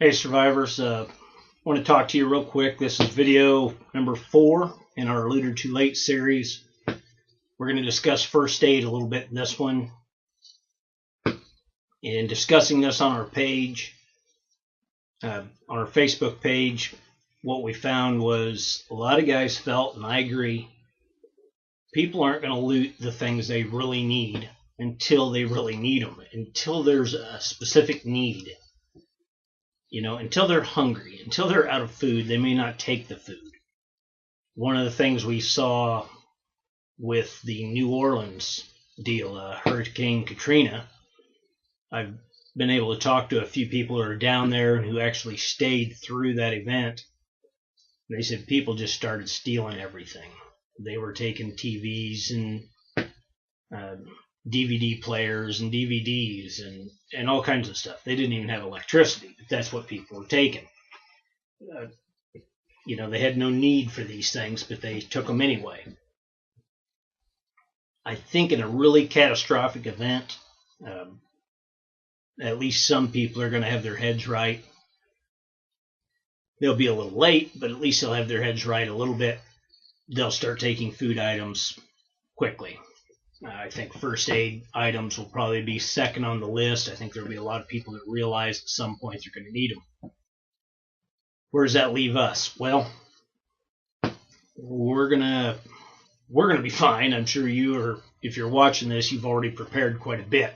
Hey survivors, want to talk to you real quick. This is video number 4 in our Looter Too Late series. We're going to discuss first aid a little bit in this one. In discussing this on our page, on our Facebook page, what we found was a lot of guys felt, and I agree, people aren't going to loot the things they really need until they really need them, until there's a specific need. You know, until they're hungry, until they're out of food, they may not take the food. One of the things we saw with the New Orleans deal, Hurricane Katrina, I've been able to talk to a few people who are down there and who actually stayed through that event. They said people just started stealing everything. They were taking TVs and DVD players and DVDs and all kinds of stuff. They didn't even have electricity, but that's what people were taking. You know, they had no need for these things, but they took them anyway. I think in a really catastrophic event, at least some people are going to have their heads right. They'll be a little late, but at least they'll have their heads right a little bit. They'll start taking food items quickly. I think first aid items will probably be second on the list. I think there'll be a lot of people that realize at some point they're going to need them. Where does that leave us? Well, we're gonna be fine. I'm sure if you're watching this, you've already prepared quite a bit.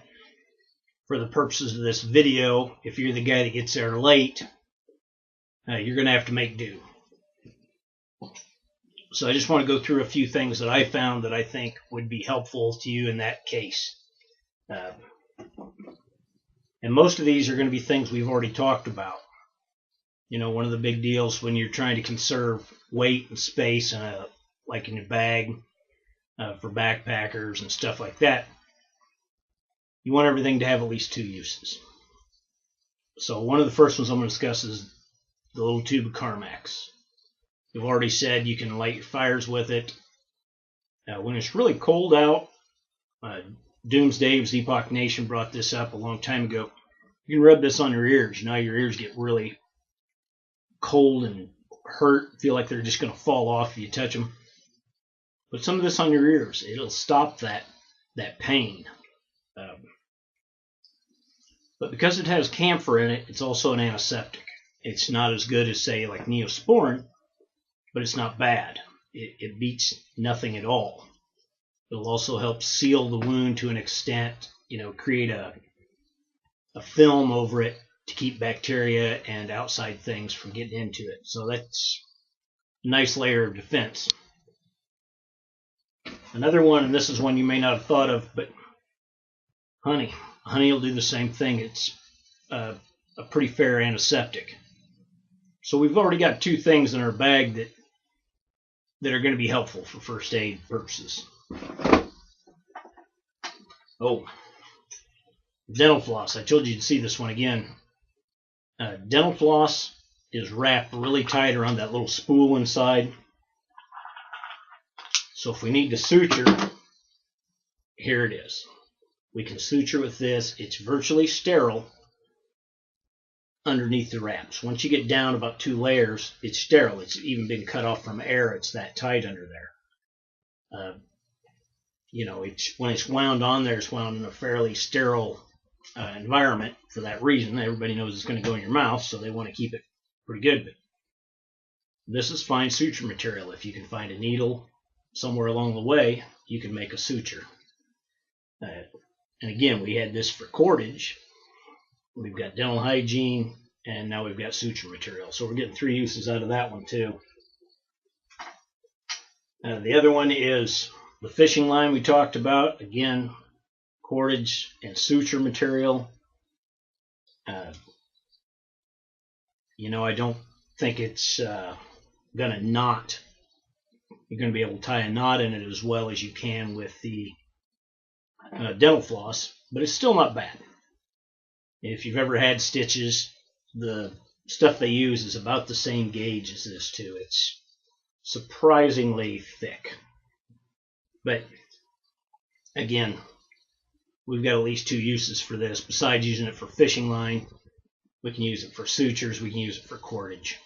For the purposes of this video, if you're the guy that gets there late, you're going to have to make do. So I just want to go through a few things that I found that I think would be helpful to you in that case. And most of these are going to be things we've already talked about. You know, one of the big deals when you're trying to conserve weight and space, like in your bag for backpackers and stuff like that, you want everything to have at least 2 uses. So one of the first ones I'm going to discuss is the little tube of Carmex. We've already said you can light your fires with it. When it's really cold out, Doomsday, Epoch Nation brought this up a long time ago. You can rub this on your ears. You know, your ears get really cold and hurt, feel like they're just going to fall off if you touch them. Put some of this on your ears. It'll stop that pain. But because it has camphor in it, it's also an antiseptic. It's not as good as, say, like Neosporin, but it's not bad. It beats nothing at all. It'll also help seal the wound to an extent, you know, create a film over it to keep bacteria and outside things from getting into it. So that's a nice layer of defense. Another one, and this is one you may not have thought of, but honey. Honey will do the same thing. It's a pretty fair antiseptic. So we've already got 2 things in our bag that are going to be helpful for first aid purposes. Oh, dental floss. I told you you'd see this one again. Dental floss is wrapped really tight around that little spool inside. So if we need to suture, here it is. We can suture with this. It's virtually sterile underneath the wraps. Once you get down about 2 layers, it's sterile. It's even been cut off from air. It's that tight under there. You know, when it's wound on there, it's wound in a fairly sterile environment for that reason. Everybody knows it's going to go in your mouth, so they want to keep it pretty good. But this is fine suture material. If you can find a needle somewhere along the way, you can make a suture. And again, we had this for cordage. We've got dental hygiene, and now we've got suture material. So we're getting 3 uses out of that one too. The other one is the fishing line we talked about. Again, cordage and suture material. You know, I don't think it's going to knot. You're going to be able to tie a knot in it as well as you can with the dental floss, but it's still not bad. If you've ever had stitches, the stuff they use is about the same gauge as this too. It's surprisingly thick. But again, we've got at least 2 uses for this. Besides using it for fishing line, We can use it for sutures. We can use it for cordage.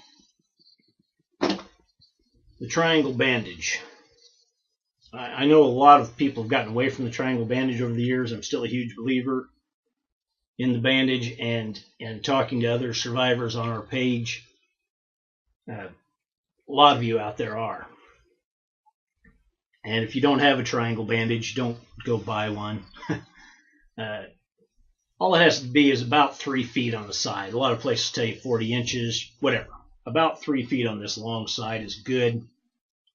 The triangle bandage. I know a lot of people have gotten away from the triangle bandage over the years. I'm still a huge believer in the bandage, and talking to other survivors on our page, a lot of you out there are. And if you don't have a triangle bandage, don't go buy one. All it has to be is about 3 feet on the side. A lot of places tell you 40 inches, whatever. About 3 feet on this long side is good. A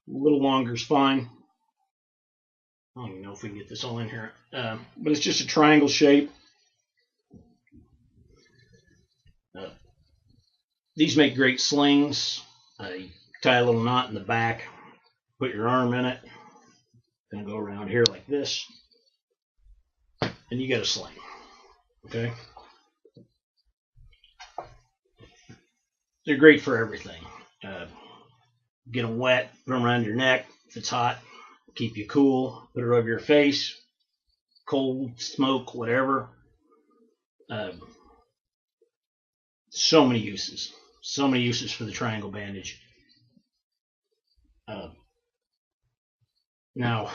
little longer is fine. I don't even know if we can get this all in here. But it's just a triangle shape. These make great slings. You tie a little knot in the back, put your arm in it, gonna go around here like this, and you get a sling. Okay? They're great for everything. Get them wet, put them around your neck. If it's hot, keep you cool. Put it over your face. Cold, smoke, whatever. So many uses. So many uses for the triangle bandage. Now,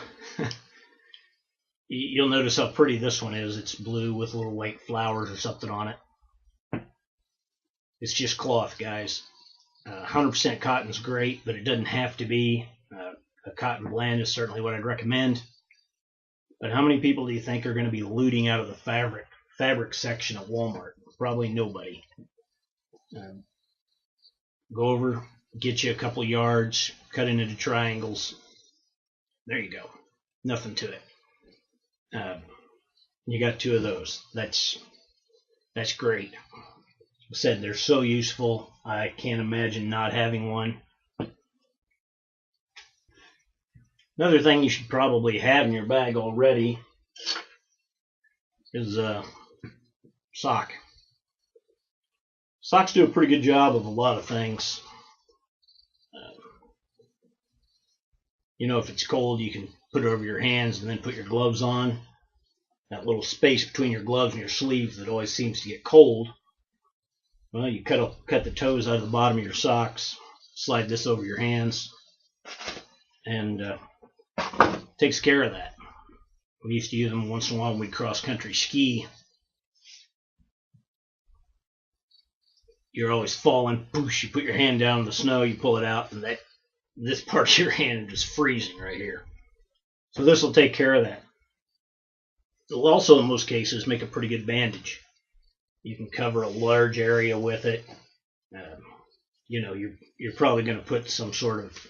you'll notice how pretty this one is. It's blue with little white flowers or something on it. It's just cloth, guys. 100% cotton is great, but it doesn't have to be. A cotton blend is certainly what I'd recommend. But how many people do you think are going to be looting out of the fabric section at Walmart? Probably nobody. Go over, get you a couple yards, cut it into triangles. There you go. Nothing to it. You got 2 of those. That's great. I said they're so useful. I can't imagine not having one. Another thing you should probably have in your bag already is a sock. Socks do a pretty good job of a lot of things. You know, if it's cold, you can put it over your hands and then put your gloves on. That little space between your gloves and your sleeves that always seems to get cold. Well, you cut the toes out of the bottom of your socks, slide this over your hands, and takes care of that. We used to use them once in a while when we'd cross-country ski. You're always falling, poosh, you put your hand down in the snow, you pull it out, and this part of your hand is freezing right here. So this will take care of that. It'll also, in most cases, make a pretty good bandage. You can cover a large area with it. You know, you're probably going to put some sort of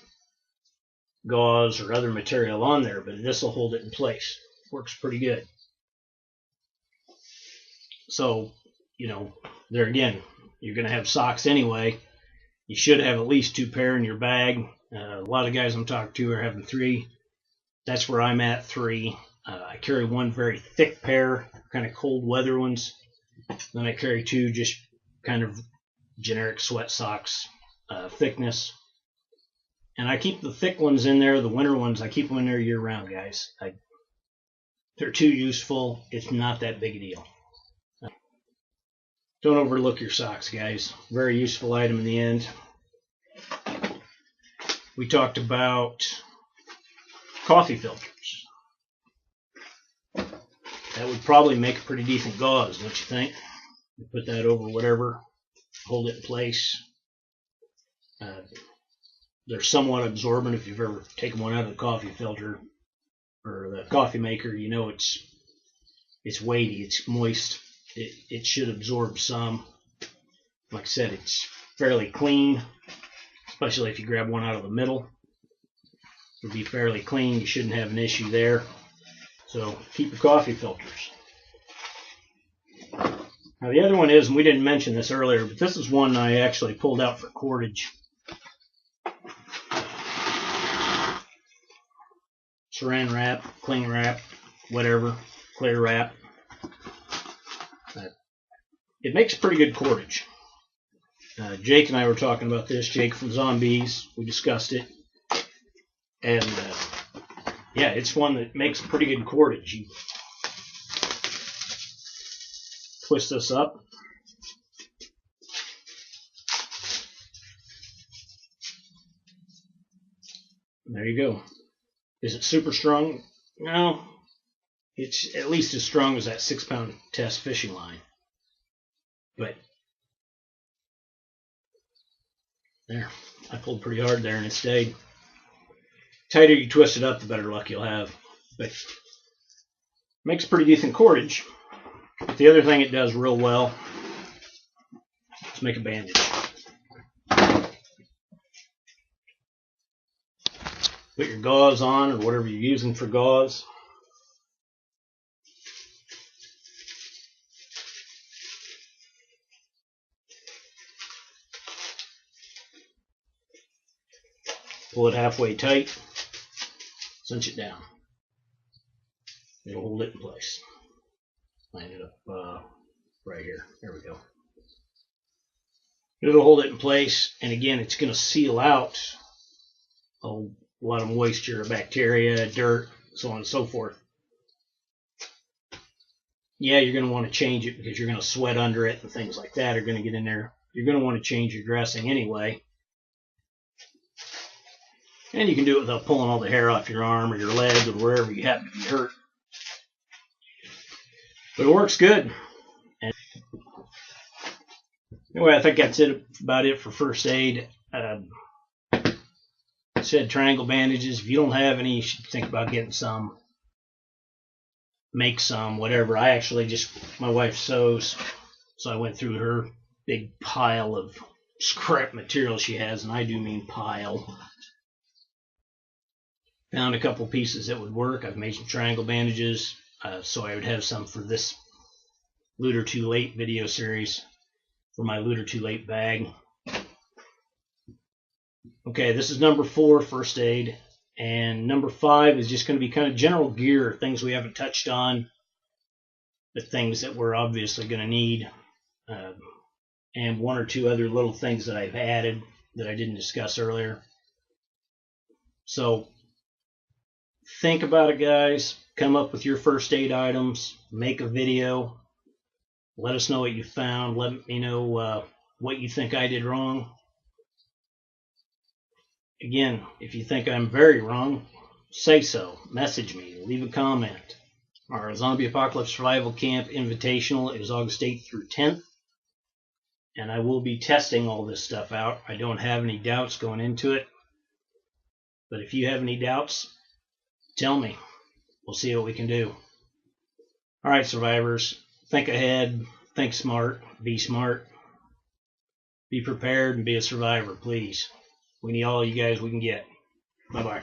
gauze or other material on there, but this will hold it in place. Works pretty good. So, you know, there again, you're going to have socks anyway. You should have at least 2 pair in your bag. A lot of guys I'm talking to are having 3. That's where I'm at, 3. I carry 1 very thick pair, kind of cold weather ones. Then I carry 2 just kind of generic sweat socks thickness. And I keep the thick ones in there, the winter ones, I keep them in there year round, guys. They're too useful. It's not that big a deal. Don't overlook your socks, guys. Very useful item in the end. We talked about coffee filters. That would probably make a pretty decent gauze, don't you think? You put that over whatever, hold it in place. They're somewhat absorbent. If you've ever taken one out of the coffee filter or the coffee maker, you know it's weighty, it's moist. It should absorb some. Like I said, it's fairly clean, especially if you grab one out of the middle. It'll be fairly clean. You shouldn't have an issue there. So keep your coffee filters. Now the other one is, and we didn't mention this earlier, but this is one I actually pulled out for cordage. Saran wrap, cling wrap, whatever, clear wrap. It makes pretty good cordage. Jake and I were talking about this. Jake from Zombies, we discussed it. And yeah, it's one that makes pretty good cordage. You twist this up, There you go. Is it super strong? No. It's at least as strong as that 6-pound test fishing line. But there, I pulled pretty hard there and it stayed. Tighter you twist it up, the better luck you'll have. But makes pretty decent cordage. But the other thing it does real well is make a bandage. Put your gauze on, or whatever you're using for gauze. Pull it halfway tight, cinch it down. It'll hold it in place. Line it up right here. There we go. It'll hold it in place, and again, it's going to seal out a lot of moisture, bacteria, dirt, so on and so forth. Yeah, you're going to want to change it because you're going to sweat under it and things like that are going to get in there. You're going to want to change your dressing anyway. And you can do it without pulling all the hair off your arm or your leg or wherever you happen to be hurt. But it works good. And anyway, I think that's about it for first aid. I said triangle bandages. If you don't have any, you should think about getting some. Make some, whatever. I actually my wife sews, so I went through her big pile of scrap material she has, and I do mean pile. Found a couple pieces that would work. I've made some triangle bandages, so I would have some for this Looter Too Late video series for my Looter Too Late bag. Okay, this is number 4, first aid, and number 5 is just going to be kind of general gear, things we haven't touched on, but things that we're obviously going to need, and 1 or 2 other little things that I've added that I didn't discuss earlier. So think about it, guys. Come up with your first aid items. Make a video. Let us know what you found. Let me know what you think I did wrong. Again, if you think I'm very wrong, say so. Message me. Leave a comment. Our Zombie Apocalypse Survival Camp Invitational is August 8th through 10th. And I will be testing all this stuff out. I don't have any doubts going into it. But if you have any doubts, tell me. We'll see what we can do. All right, survivors. Think ahead. Think smart. Be smart. Be prepared and be a survivor, please. We need all you guys we can get. Bye-bye.